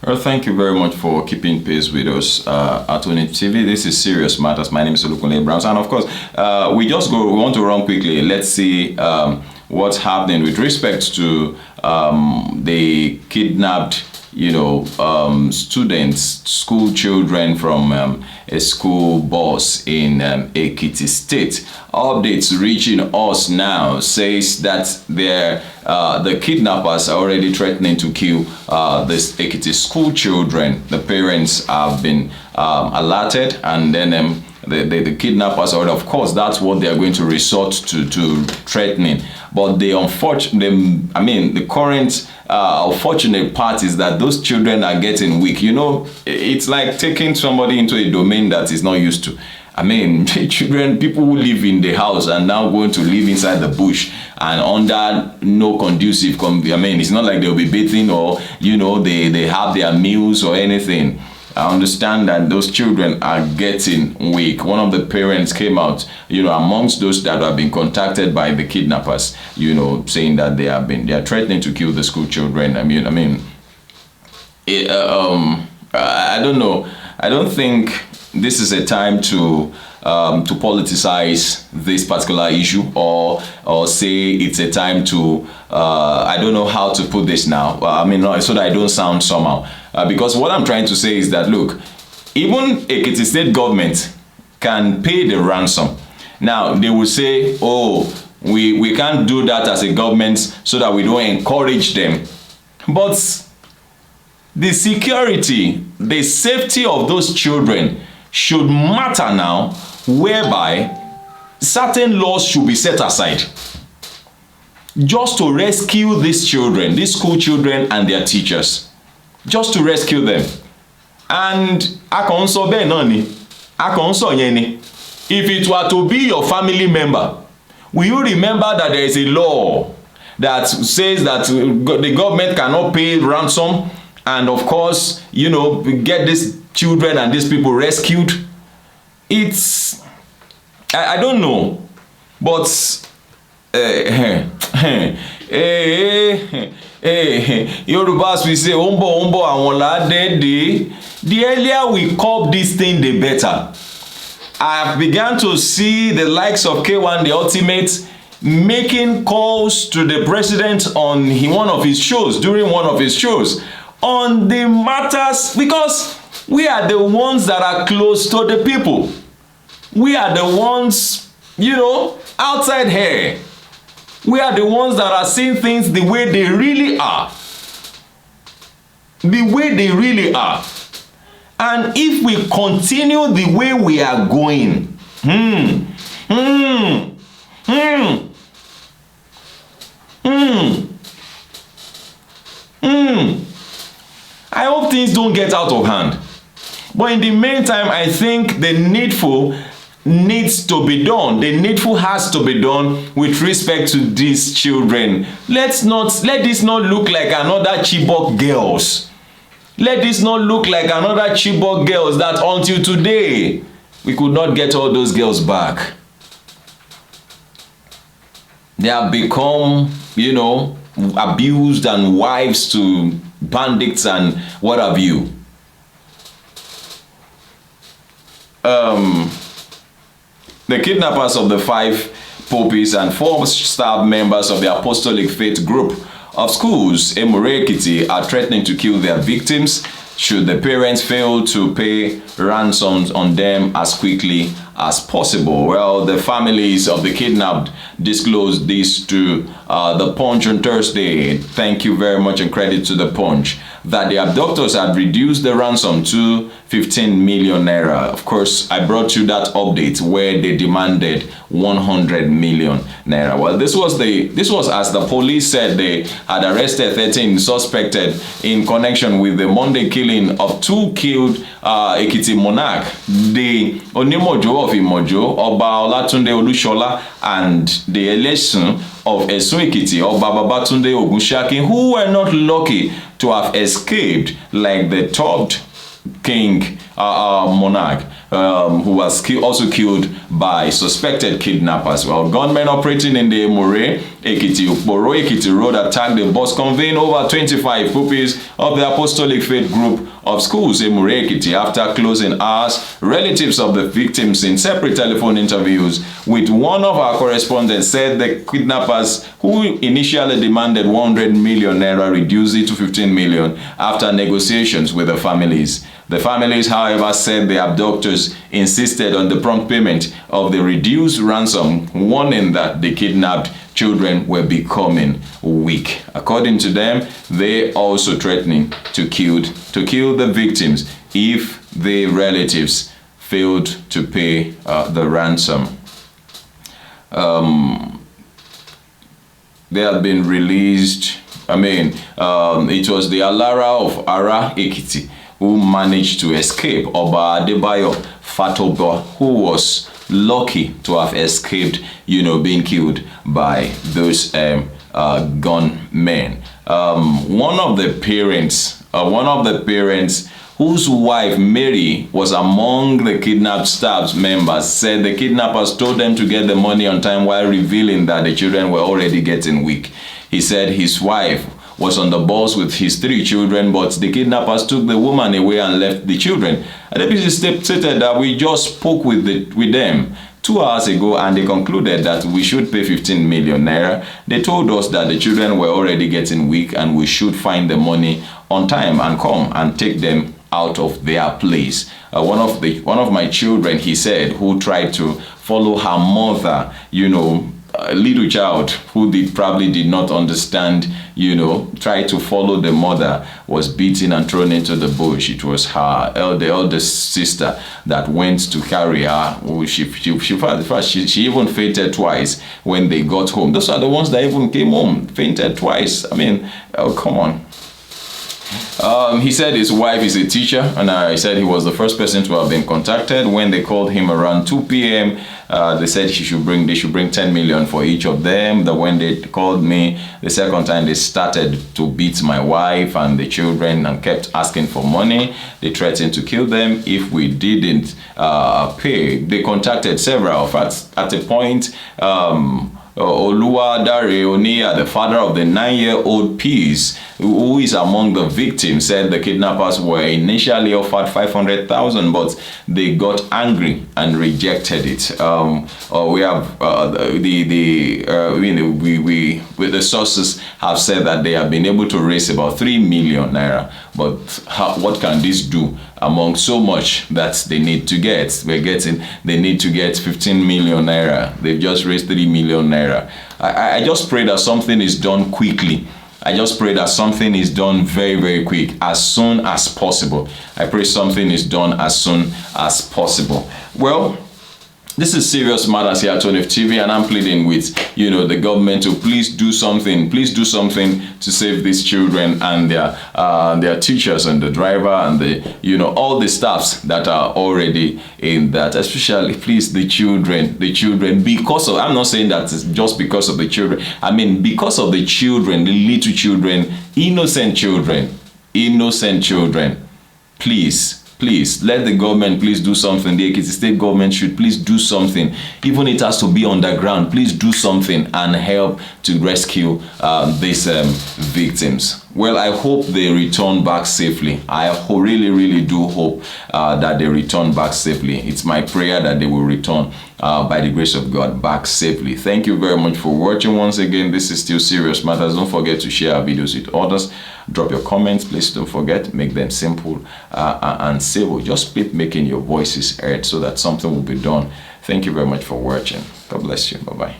Well, thank you very much for keeping pace with us at Onit TV. This is Serious Matters. My name is Olukunle Browns. And of course, we want to run quickly. Let's see what's happening with respect to the kidnapped, students, school children from a school bus in Ekiti State. Updates reaching us now says that the kidnappers are already threatening to kill this Ekiti school children. The parents have been alerted, and then the kidnappers are, of course, that's what they are going to resort to threatening. But the current unfortunate part is that those children are getting weak. It's like taking somebody into a domain that is not used to. Children, people who live in the house are now going to live inside the bush and under no conducive. It's not like they'll be bathing or, they have their meals or anything. I understand that those children are getting weak. One of the parents came out, amongst those that have been contacted by the kidnappers, saying that they are threatening to kill the school children. I don't know. I don't think this is a time to politicize this particular issue or say it's a time to I don't know how to put this now. So that I don't sound somehow. Because what I'm trying to say is that, look, even Ekiti state government can pay the ransom. Now, they will say, oh, we can't do that as a government so that we don't encourage them. But the security, the safety of those children should matter now, whereby certain laws should be set aside just to rescue these children, these school children and their teachers. Just to rescue them. And if it were to be your family member, will you remember that there is a law that says that the government cannot pay ransom and, of course, get these children and these people rescued? It's I don't know, but Yorubas we say ombo awon de. The earlier we curb this thing, the better. I have begun to see the likes of K1 the Ultimate making calls to the president on one of his shows, on the matters, because we are the ones that are close to the people. We are the ones, outside here. We are the ones that are seeing things the way they really are. The way they really are. And if we continue the way we are going, I hope things don't get out of hand. But in the meantime, I think the needful needs to be done. The needful has to be done with respect to these children. Let this not look like another Chibok girls. Let this not look like another Chibok girls that until today we could not get all those girls back. They have become, abused and wives to bandits and what have you. The kidnappers of the 5 pupils and 4 staff members of the Apostolic faith group of schools, Emure Ekiti, are threatening to kill their victims should the parents fail to pay ransoms on them as quickly as possible. Well, the families of the kidnapped disclosed this to the Punch on Thursday. Thank you very much and credit to the Punch, that the abductors had reduced the ransom to 15 million naira. Of course, I brought you that update where they demanded 100 million naira. Well, this was as the police said they had arrested 13 suspected in connection with the Monday killing of 2 killed Ekiti monarch, the Onimojo of Imojo, Oba Olatunde Olushola, and the election of Esun Ekiti, Oba Babatunde Ogunshakin, who were not lucky to have escaped like the top king monarch. who was also killed by suspected kidnappers. Well, gunmen operating in the Emure Ekiti road attacked the bus conveying over 25 pupils of the Apostolic Faith Group of Schools, Emure Ekiti. After closing hours, relatives of the victims in separate telephone interviews with one of our correspondents said the kidnappers, who initially demanded 100 million naira, reduced it to 15 million after negotiations with the families. The families, however, said the abductors insisted on the prompt payment of the reduced ransom, warning that the kidnapped children were becoming weak. According to them, they also threatening to kill the victims if the relatives failed to pay the ransom. They had been released. It was the Alara of Ara Ekiti who managed to escape. Oba Adebayo Fatobo, who was lucky to have escaped, being killed by those gunmen. One of the parents whose wife Mary was among the kidnapped staff members said the kidnappers told them to get the money on time while revealing that the children were already getting weak. He said his wife was on the bus with his 3 children, but the kidnappers took the woman away and left the children. And the police stated that we just spoke with them 2 hours ago and they concluded that we should pay 15 million naira. They told us that the children were already getting weak and we should find the money on time and come and take them out of their place. One of my children, he said, who tried to follow her mother, a little child who probably did not understand, tried to follow the mother, was beaten and thrown into the bush. It was her eldest sister that went to carry her. She even fainted twice when they got home. Those are the ones that even came home, fainted twice. Come on. He said his wife is a teacher, and I said he was the first person to have been contacted. When they called him around 2 p.m., they said they should bring 10 million for each of them. That when they called me the second time, they started to beat my wife and the children and kept asking for money. They threatened to kill them if we didn't pay. They contacted several of us. At a point, Oluwa Dare Onia, the father of the 9-year-old Peace, who is among the victims, said the kidnappers were initially offered 500,000, but they got angry and rejected it. We have the sources have said that they have been able to raise about 3 million naira. But what can this do among so much that they need to get? They need to get 15 million naira. They've just raised 3 million naira. I just pray that something is done quickly. I just pray that something is done very, very quick, as soon as possible. I pray something is done as soon as possible. Well, this is serious matters here at Tonif TV, and I'm pleading with the government to please do something to save these children and their teachers and the driver and the all the staffs that are already in that, especially please the children, because of, I'm not saying that it's just because of the children, because of the children, the little children, innocent children. Please, let the government please do something. The Ekiti State government should please do something. Even it has to be underground. Please do something and help to rescue these victims. Well, I hope they return back safely. I really do hope that they return back safely. It's my prayer that they will return by the grace of God back safely. Thank you very much for watching. Once again, this is still Serious Matters. Don't forget to share our videos with others. Drop your comments. Please don't forget, make them simple and civil. Just keep making your voices heard so that something will be done. Thank you very much for watching. God bless you. Bye-bye.